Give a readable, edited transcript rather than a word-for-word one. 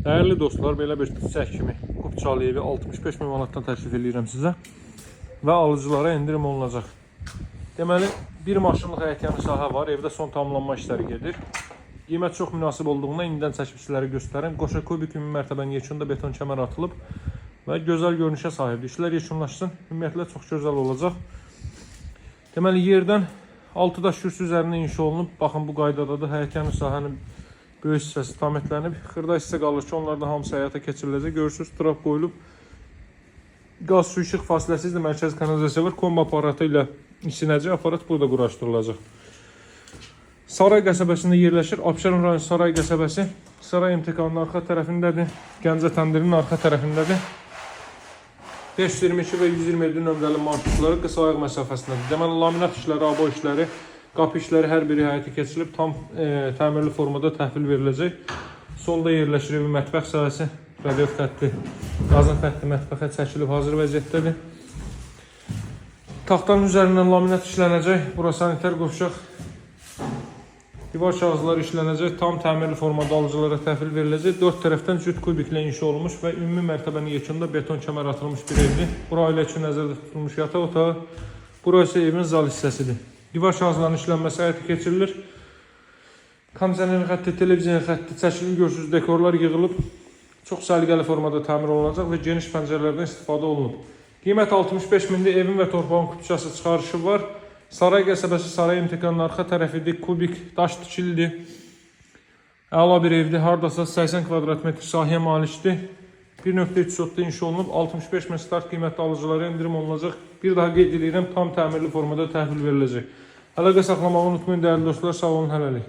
Değerli dostlar, belə bir çiçək kimi Qubçalı evi 65 min manatdan təklif edirəm sizə və alıcılara endirim olunacaq. Deməli, bir maşınlıq həyətyanı sahə var, evdə son tamamlanma işləri gedir. Qiymət çox münasib olduğundan indidən çəkib sizlərə göstərim. Qoşa kubik ümumi mərtəbənin yekunda beton kəmər atılıb və gözəl görünüşə sahibdir. İşlər yekunlaşsın, ümumiyyətlə çox gözəl olacaq. Deməli, yerdən 6 daş kürsü üzərində inşa olunub. Baxın, bu qaydadadır. Həyətyanı sahənin böyük hissəsi tam etlənib. Xırda hissə qalır ki, onlar da hamısı həyata keçiriləcək. Görürsünüz, trap qoyulub. Qaz, su, işıq fasiləsizdir. Mərkəzi kanalizasiya var. Kombi aparatı ilə isinəcək. Aparat burada quraşdırılacaq. Saray qəsəbəsində yerləşir. Abşeron rayon Saray qəsəbəsi. Saray MTK-nın arxa tərəfindədir. Gəncə təndirinin arxa tərəfindədir. 522 və 127 nömrəli marşrutları qısa ayaq məsafəsindədir. Deməli, laminat işləri, abo işləri, qapı işləri hər biri həyata keçirilib, tam təmirli formada təhvil veriləcək. Solda yerləşir evin mətbəx sahəsi, radiativ xətti, qazın xətti mətbəxə çəkilib hazır vəziyyətdədir. Taxtanın üzərindən laminat işlənəcək, bura sanitar qovşaq, divar kağızları işlənəcək, tam təmirli formada alıcılara təhvil veriləcək. 4 tərəfdən cüt kubiklə inşa olunmuş və ümumi mərtəbənin yekunda beton kəmər atılmış bir evdir. Bura ailə üçün nəzərdə tutulmuş yataq otağı, bura isə evin zal hissəsidir. Divar kağızlarının işlənməsi həyata keçirilir. Kondisioner xətti, televiziya xətti çəkilib, görürsünüz, dekorlar yığılıb. Çox səliqəli formada təmir olunacaq və geniş pəncərələrdən istifadə olunub. Qiymət 65 mindir, evin və torpağın kubçası çıxarışı var. Saray qəsəbəsi Saray MTK-nın arxa tərəfidir, kubik, daş tikilidir. Əla bir evdir, hardasa 80 kvadrat metr sahəyə malikdir. 1.3 inşa olunub, 65 min start qiymətli alıcılara endirim olunacaq. Bir daha qeyd edirəm, tam təmirli formada təhvil veriləcək. Əlaqə saxlamağı unutmayın, dəyərli dostlar, sağ olun, hələlik.